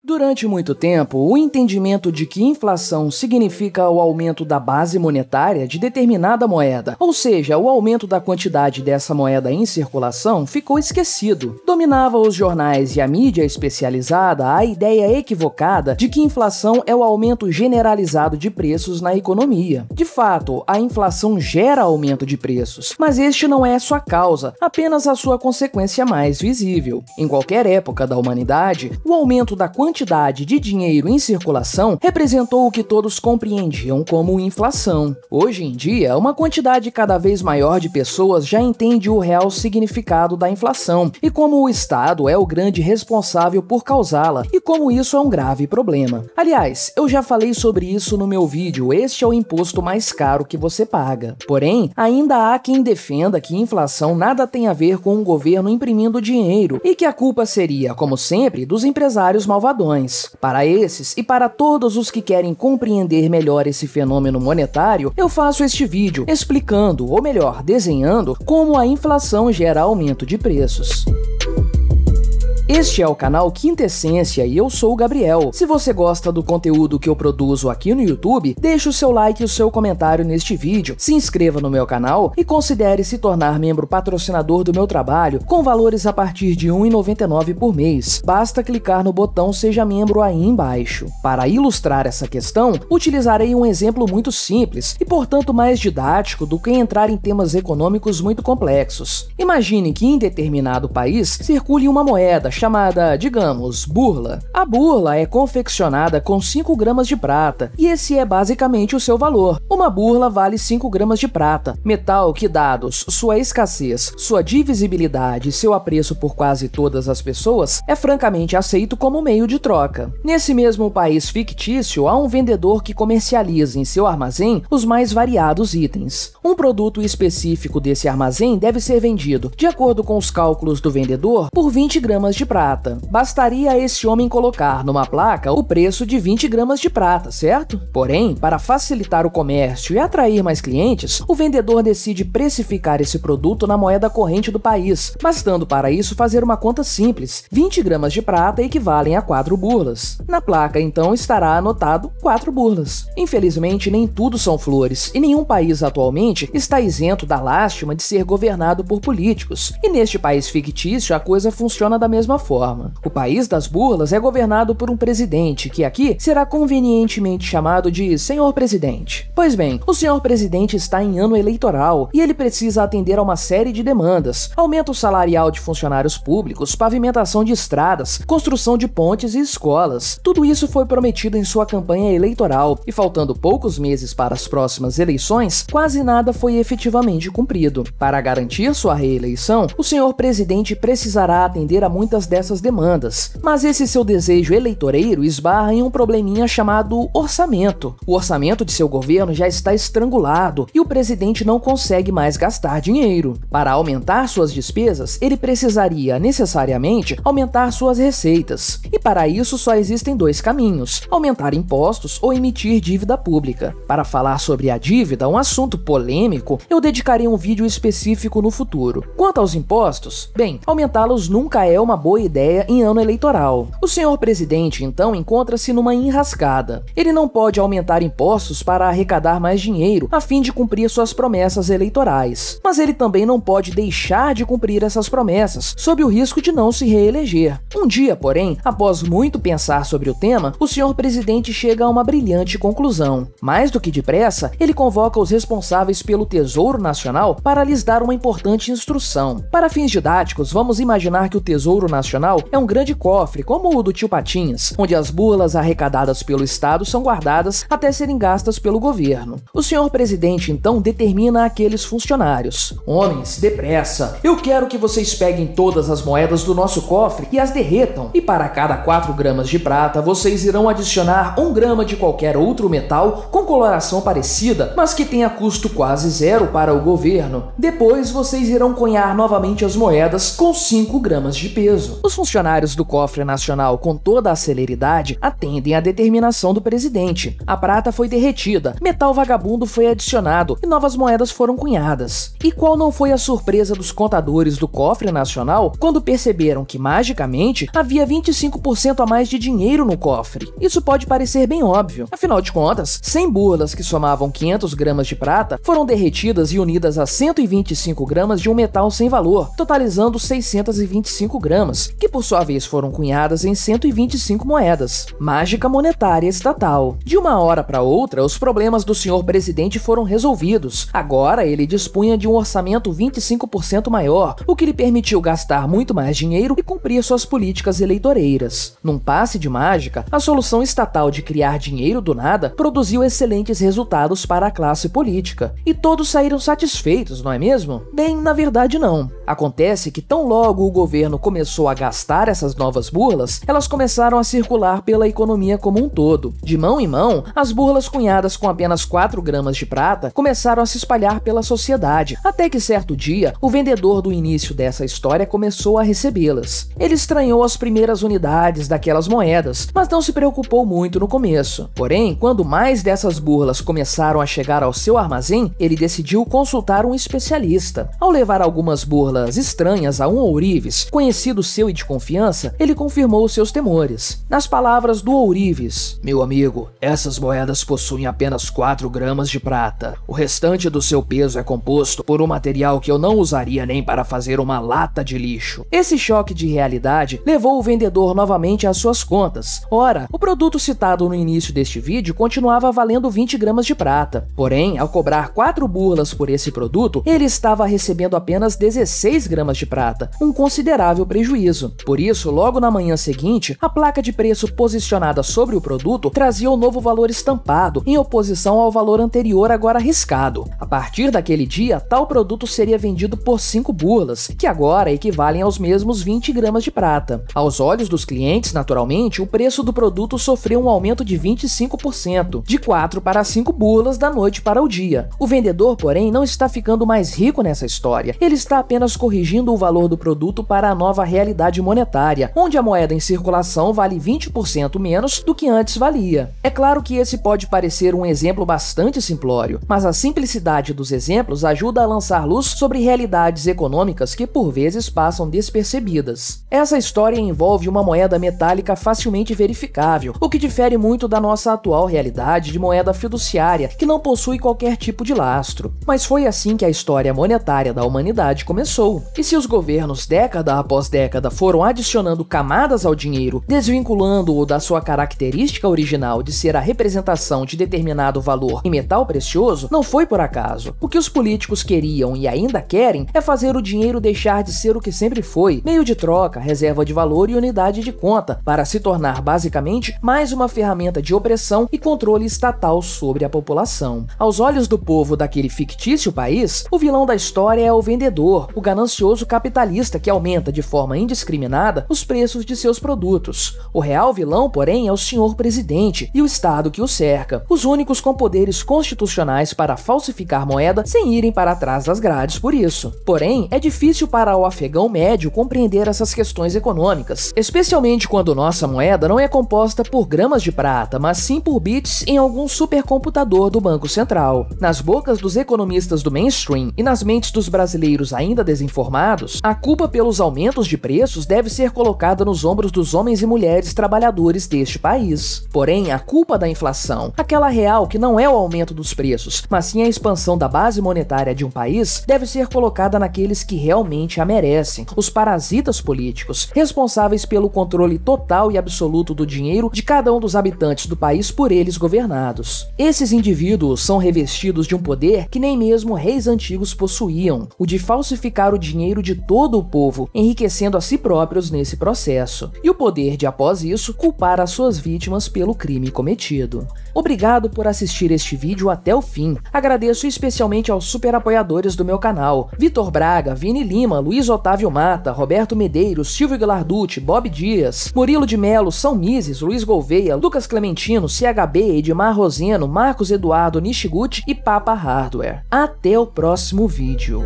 Durante muito tempo, o entendimento de que inflação significa o aumento da base monetária de determinada moeda, ou seja, o aumento da quantidade dessa moeda em circulação, ficou esquecido. Dominava os jornais e a mídia especializada a ideia equivocada de que inflação é o aumento generalizado de preços na economia. De fato, a inflação gera aumento de preços, mas este não é sua causa, apenas a sua consequência mais visível. Em qualquer época da humanidade, o aumento da quantidade de dinheiro em circulação representou o que todos compreendiam como inflação. Hoje em dia, uma quantidade cada vez maior de pessoas já entende o real significado da inflação e como o Estado é o grande responsável por causá-la e como isso é um grave problema. Aliás, eu já falei sobre isso no meu vídeo, este é o imposto mais caro que você paga. Porém, ainda há quem defenda que inflação nada tem a ver com um governo imprimindo dinheiro e que a culpa seria, como sempre, dos empresários malvadões. Para esses e para todos os que querem compreender melhor esse fenômeno monetário, eu faço este vídeo explicando, ou melhor, desenhando, como a inflação gera aumento de preços. Este é o canal Quinta Essência e eu sou o Gabriel. Se você gosta do conteúdo que eu produzo aqui no YouTube, deixe o seu like e o seu comentário neste vídeo, se inscreva no meu canal e considere se tornar membro patrocinador do meu trabalho com valores a partir de R$ 1,99 por mês. Basta clicar no botão Seja Membro aí embaixo. Para ilustrar essa questão, utilizarei um exemplo muito simples e, portanto, mais didático do que entrar em temas econômicos muito complexos. Imagine que em determinado país circule uma moeda chamada, digamos, burla. A burla é confeccionada com 5 gramas de prata, e esse é basicamente o seu valor. Uma burla vale 5 gramas de prata, metal que, dados sua escassez, sua divisibilidade e seu apreço por quase todas as pessoas, é francamente aceito como meio de troca. Nesse mesmo país fictício, há um vendedor que comercializa em seu armazém os mais variados itens. Um produto específico desse armazém deve ser vendido, de acordo com os cálculos do vendedor, por 20 gramas de prata. Bastaria a esse homem colocar numa placa o preço de 20 gramas de prata, certo? Porém, para facilitar o comércio e atrair mais clientes, o vendedor decide precificar esse produto na moeda corrente do país, bastando para isso fazer uma conta simples. 20 gramas de prata equivalem a 4 burlas. Na placa, então, estará anotado 4 burlas. Infelizmente, nem tudo são flores, e nenhum país atualmente está isento da lástima de ser governado por políticos. E neste país fictício, a coisa funciona da mesma forma. O país das burlas é governado por um presidente, que aqui será convenientemente chamado de Senhor Presidente. Pois bem, o Senhor Presidente está em ano eleitoral e ele precisa atender a uma série de demandas: aumento salarial de funcionários públicos, pavimentação de estradas, construção de pontes e escolas. Tudo isso foi prometido em sua campanha eleitoral e, faltando poucos meses para as próximas eleições, quase nada foi efetivamente cumprido. Para garantir sua reeleição, o Senhor Presidente precisará atender a muitas dessas demandas, mas esse seu desejo eleitoreiro esbarra em um probleminha chamado orçamento. O orçamento de seu governo já está estrangulado e o presidente não consegue mais gastar dinheiro. Para aumentar suas despesas, ele precisaria necessariamente aumentar suas receitas, e para isso só existem 2 caminhos: aumentar impostos ou emitir dívida pública. Para falar sobre a dívida, um assunto polêmico, eu dedicarei um vídeo específico no futuro. Quanto aos impostos, bem, aumentá-los nunca é uma boa ideia em ano eleitoral. O senhor presidente, então, encontra-se numa enrascada. Ele não pode aumentar impostos para arrecadar mais dinheiro, a fim de cumprir suas promessas eleitorais. Mas ele também não pode deixar de cumprir essas promessas, sob o risco de não se reeleger. Um dia, porém, após muito pensar sobre o tema, o senhor presidente chega a uma brilhante conclusão. Mais do que depressa, ele convoca os responsáveis pelo Tesouro Nacional para lhes dar uma importante instrução. Para fins didáticos, vamos imaginar que o Tesouro Nacional é um grande cofre, como o do Tio Patinhas, onde as burlas arrecadadas pelo Estado são guardadas até serem gastas pelo governo. O senhor presidente, então, determina àqueles funcionários: homens, depressa, eu quero que vocês peguem todas as moedas do nosso cofre e as derretam, e para cada 4 gramas de prata, vocês irão adicionar 1 grama de qualquer outro metal com coloração parecida, mas que tenha custo quase zero para o governo. Depois, vocês irão cunhar novamente as moedas com 5 gramas de peso. preso. Os funcionários do Cofre Nacional, com toda a celeridade, atendem à determinação do presidente. A prata foi derretida, metal vagabundo foi adicionado e novas moedas foram cunhadas. E qual não foi a surpresa dos contadores do Cofre Nacional quando perceberam que, magicamente, havia 25% a mais de dinheiro no cofre? Isso pode parecer bem óbvio. Afinal de contas, 100 burlas que somavam 500 gramas de prata foram derretidas e unidas a 125 gramas de um metal sem valor, totalizando 625 gramas, que por sua vez foram cunhadas em 125 moedas. Mágica monetária estatal. De uma hora para outra, os problemas do senhor presidente foram resolvidos. Agora ele dispunha de um orçamento 25% maior, o que lhe permitiu gastar muito mais dinheiro e cumprir suas políticas eleitoreiras. Num passe de mágica, a solução estatal de criar dinheiro do nada produziu excelentes resultados para a classe política. E todos saíram satisfeitos, não é mesmo? Bem, na verdade não. Acontece que tão logo o governo começou a gastar essas novas burlas, elas começaram a circular pela economia como um todo. De mão em mão, as burlas cunhadas com apenas 4 gramas de prata começaram a se espalhar pela sociedade, até que certo dia, o vendedor do início dessa história começou a recebê-las. Ele estranhou as primeiras unidades daquelas moedas, mas não se preocupou muito no começo. Porém, quando mais dessas burlas começaram a chegar ao seu armazém, ele decidiu consultar um especialista. Ao levar algumas burlas estranhas a um ourives, conhecido seu e de confiança, ele confirmou seus temores. Nas palavras do ourives: "Meu amigo, essas moedas possuem apenas 4 gramas de prata. O restante do seu peso é composto por um material que eu não usaria nem para fazer uma lata de lixo." Esse choque de realidade levou o vendedor novamente às suas contas. Ora, o produto citado no início deste vídeo continuava valendo 20 gramas de prata. Porém, ao cobrar 4 burlas por esse produto, ele estava recebendo apenas 16 gramas de prata, um considerável prejuízo. Por isso, logo na manhã seguinte, a placa de preço posicionada sobre o produto trazia o novo valor estampado, em oposição ao valor anterior agora riscado. A partir daquele dia, tal produto seria vendido por 5 burlas, que agora equivalem aos mesmos 20 gramas de prata. Aos olhos dos clientes, naturalmente, o preço do produto sofreu um aumento de 25%, de 4 para 5 burlas da noite para o dia. O vendedor, porém, não está ficando mais rico nessa história. Ele está apenas corrigindo o valor do produto para a nova realidade monetária, onde a moeda em circulação vale 20% menos do que antes valia. É claro que esse pode parecer um exemplo bastante simplório, mas a simplicidade dos exemplos ajuda a lançar luz sobre realidades econômicas que por vezes passam despercebidas. Essa história envolve uma moeda metálica facilmente verificável, o que difere muito da nossa atual realidade de moeda fiduciária, que não possui qualquer tipo de lastro. Mas foi assim que a história monetária da humanidade começou. E se os governos, década após década, foram adicionando camadas ao dinheiro, desvinculando-o da sua característica original de ser a representação de determinado valor em metal precioso, não foi por acaso. O que os políticos queriam e ainda querem é fazer o dinheiro deixar de ser o que sempre foi, meio de troca, reserva de valor e unidade de conta, para se tornar basicamente mais uma ferramenta de opressão e controle estatal sobre a população. Aos olhos do povo daquele fictício país, o vilão da história é o vendedor, o ganancioso capitalista que aumenta de forma indiscriminada os preços de seus produtos. O real vilão, porém, é o senhor presidente e o Estado que o cerca, os únicos com poderes constitucionais para falsificar moeda sem irem para trás das grades por isso. Porém, é difícil para o afegão médio compreender essas questões econômicas, especialmente quando nossa moeda não é composta por gramas de prata, mas sim por bits em algum supercomputador do Banco Central. Nas bocas dos economistas do mainstream e nas mentes dos brasileiros ainda desinformados, a culpa pelos aumentos de preços deve ser colocada nos ombros dos homens e mulheres trabalhadores deste país. Porém, a culpa da inflação, aquela real que não é o aumento dos preços, mas sim a expansão da base monetária de um país, deve ser colocada naqueles que realmente a merecem, os parasitas políticos, responsáveis pelo controle total e absoluto do dinheiro de cada um dos habitantes do país por eles governados. Esses indivíduos são revestidos de um poder que nem mesmo reis antigos possuíam, o de falsificar o dinheiro de todo o povo, enriquecendo a si próprios nesse processo, e o poder de, após isso, culpar as suas vítimas pelo crime cometido. Obrigado por assistir este vídeo até o fim. Agradeço especialmente aos super apoiadores do meu canal: Vitor Braga, Vini Lima, Luiz Otávio Mata, Roberto Medeiros, Silvio Guilarducci, Bob Dias, Murilo de Melo, São Mises, Luiz Gouveia, Lucas Clementino, CHB, Edmar Roseno, Marcos Eduardo Nishiguchi e Papa Hardware. Até o próximo vídeo.